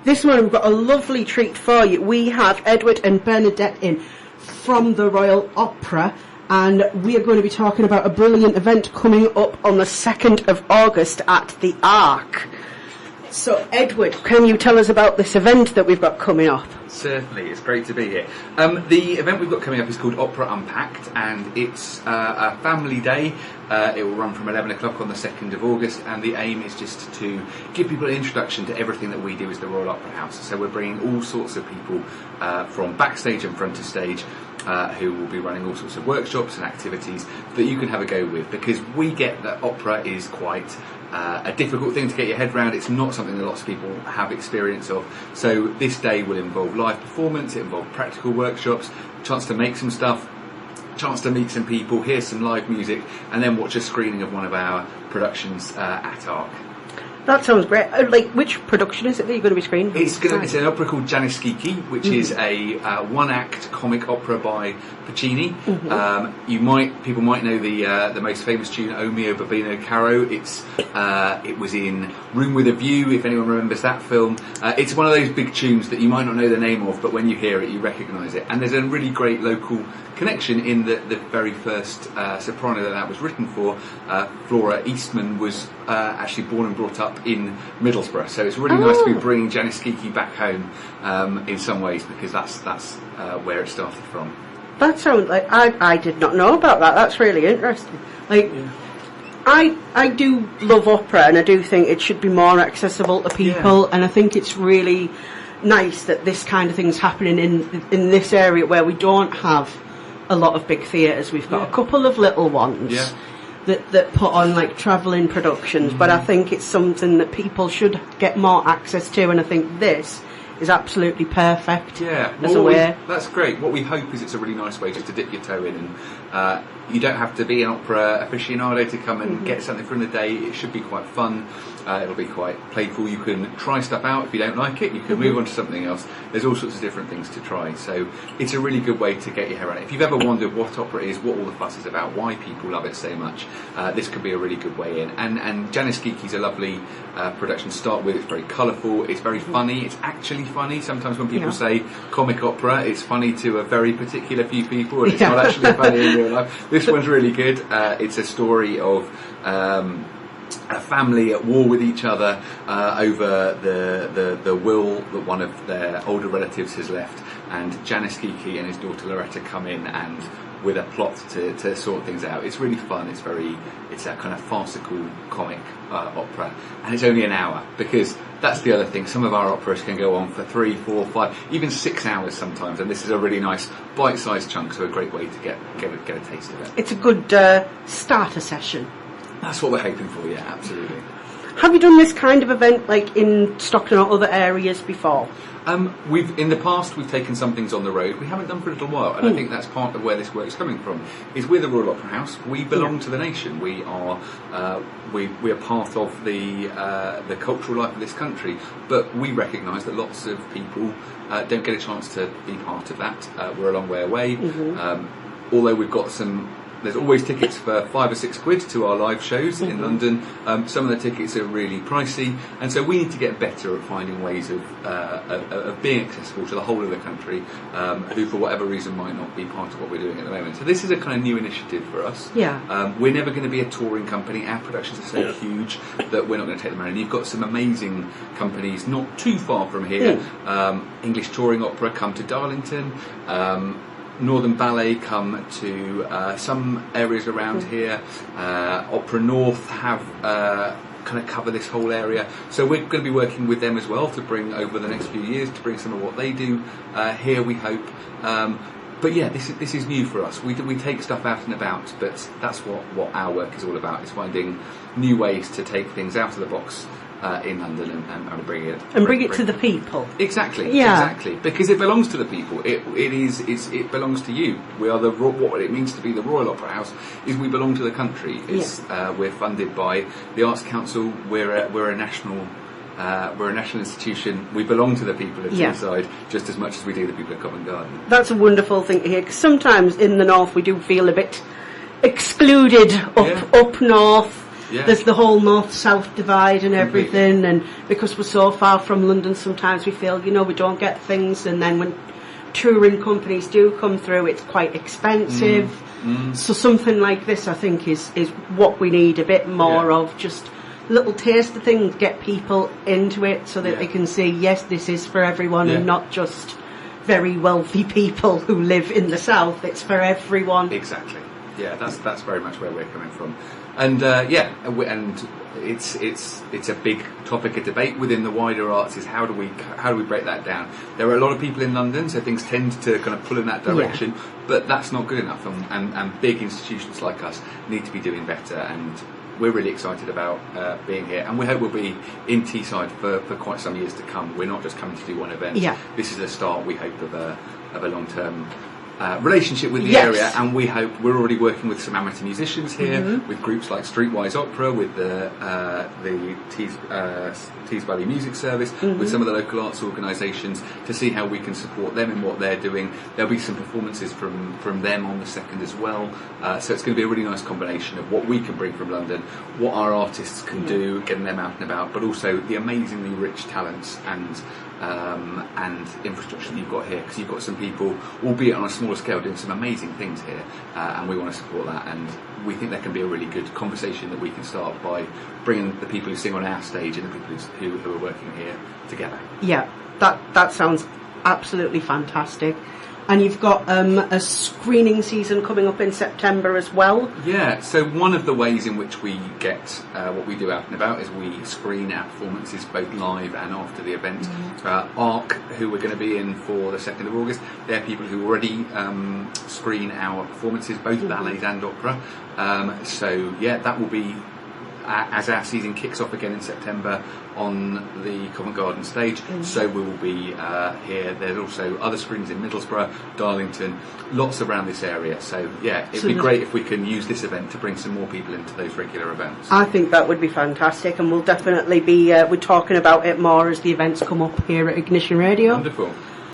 This one we've got a lovely treat for you. We have Edward and Bernadette in from the Royal Opera, and we are going to be talking about a brilliant event coming up on the 2nd of August at the Arc. So, Edward, can you tell us about this event that we've got coming up? Certainly, it's great to be here. The event we've got coming up is called Opera Unpacked, and it's a family day. It will run from 11 o'clock on the 2nd of August, and the aim is just to give people an introduction to everything that we do as the Royal Opera House. So we're bringing all sorts of people from backstage and front of stage who will be running all sorts of workshops and activities that you can have a go with, because we get that opera is quite a difficult thing to get your head around. It's not something that lots of people have experience of. So this day will involve live performance, it involves practical workshops, chance to make some stuff, chance to meet some people, hear some live music, and then watch a screening of one of our productions at ARC. That sounds great. Like, which production is it that you're going to be screening? It's an opera called Janiscici, which is a one-act comic opera by Puccini. People might know the most famous tune, O mio bambino caro. It was in Room with a View, if anyone remembers that film. It's one of those big tunes that you might not know the name of, but when you hear it, you recognise it. And there's a really great local connection in the very first soprano that was written for. Flora Eastman was actually born and brought up in Middlesbrough, so it's really nice to be bringing Janiscici back home in some ways, because that's where it started from. That sounds like I did not know about that. That's really interesting. Like, yeah. I do love opera, and I do think it should be more accessible to people, and I think it's really nice that this kind of thing's happening in this area where we don't have a lot of big theatres. We've got a couple of little ones that put on like travelling productions, but I think it's something that people should get more access to, and I think this is absolutely perfect as a way. That's great. What we hope is it's a really nice way just to dip your toe in, and you don't have to be an opera aficionado to come and get something from the day. It should be quite fun. It'll be quite playful. You can try stuff out. If you don't like it, you can move on to something else. There's all sorts of different things to try. So it's a really good way to get your hair around it. If you've ever wondered what opera is, what all the fuss is about, why people love it so much, this could be a really good way in. And Janiscici is a lovely production to start with. It's very colourful. It's very funny. It's actually funny. Sometimes when people say comic opera, it's funny to a very particular few people, and it's not actually funny in real life. This one's really good. It's a story of a family at war with each other over the will that one of their older relatives has left, and Janiscici and his daughter Loretta come in and with a plot to sort things out. It's really fun. It's a kind of farcical comic opera, and it's only an hour, because that's the other thing. Some of our operas can go on for 3, 4, 5, even 6 hours sometimes, and this is a really nice bite-sized chunk, so a great way to get a taste of it. It's a good starter session. That's what we're hoping for, yeah, absolutely. Have you done this kind of event like in Stockton or other areas before? In the past we've taken some things on the road. We haven't done for a little while, and I think that's part of where this work's coming from. Is we're the Royal Opera House. We belong to the nation. We are part of the cultural life of this country. But we recognise that lots of people don't get a chance to be part of that. We're a long way away. Although we've got there's always tickets for £5 or £6 to our live shows in London. Some of the tickets are really pricey, and so we need to get better at finding ways of being accessible to the whole of the country, who for whatever reason might not be part of what we're doing at the moment. So this is a kind of new initiative for us. We're never going to be a touring company. Our productions are so huge that we're not going to take them around. And you've got some amazing companies not too far from here. English Touring Opera come to Darlington. Northern Ballet come to some areas around here. Opera North have kind of cover this whole area. So we're going to be working with them as well to bring over the next few years, to bring some of what they do here, we hope. But yeah, this is new for us. We take stuff out and about, but that's what our work is all about, is finding new ways to take things out of the box in London and bring it to the people. Exactly, exactly. Because it belongs to the people. It belongs to you. We are what it means to be the Royal Opera House is we belong to the country. We're funded by the Arts Council. We're a national. We're a national institution. We belong to the people of Teesside just as much as we do the people of Covent Garden. That's a wonderful thing to hear, because sometimes in the north we do feel a bit excluded up north. there's the whole north-south divide and everything, and because we're so far from London, sometimes we feel, you know, we don't get things, and then when touring companies do come through, it's quite expensive. So something like this, I think, is what we need a bit more of, just little taste of things, get people into it so that they can see, yes, this is for everyone and not just very wealthy people who live in the south. It's for everyone. Exactly. Yeah, that's very much where we're coming from. And and it's a big topic of debate within the wider arts, is how do we break that down? There are a lot of people in London, so things tend to kind of pull in that direction, but that's not good enough, and big institutions like us need to be doing better, and we're really excited about being here, and we hope we'll be in Teesside for quite some years to come. We're not just coming to do one event. This is the start, we hope, of a long-term relationship with the area, and we hope we're already working with some amateur musicians here, with groups like Streetwise Opera, with the Tees Valley Music Service, with some of the local arts organisations, to see how we can support them in what they're doing. There'll be some performances from them on the 2nd as well, so it's going to be a really nice combination of what we can bring from London, what our artists can do, getting them out and about, but also the amazingly rich talents and infrastructure that you've got here, because you've got some people, albeit on a smaller scale, doing some amazing things here, and we want to support that, and we think there can be a really good conversation that we can start by bringing the people who sing on our stage and the people who are working here together. Yeah, that sounds absolutely fantastic. And you've got a screening season coming up in September as well. Yeah, so one of the ways in which we get what we do out and about is we screen our performances both live and after the event. ARC, who we're going to be in for the 2nd of August, they're people who already screen our performances, both ballets and opera. So yeah, that will be, as our season kicks off again in September, on the Covent Garden stage, so we will be here. There's also other screens in Middlesbrough, Darlington, lots around this area, so yeah, it'd be great if we can use this event to bring some more people into those regular events. I think that would be fantastic, and we'll definitely be we're talking about it more as the events come up here at Ignition Radio. Wonderful.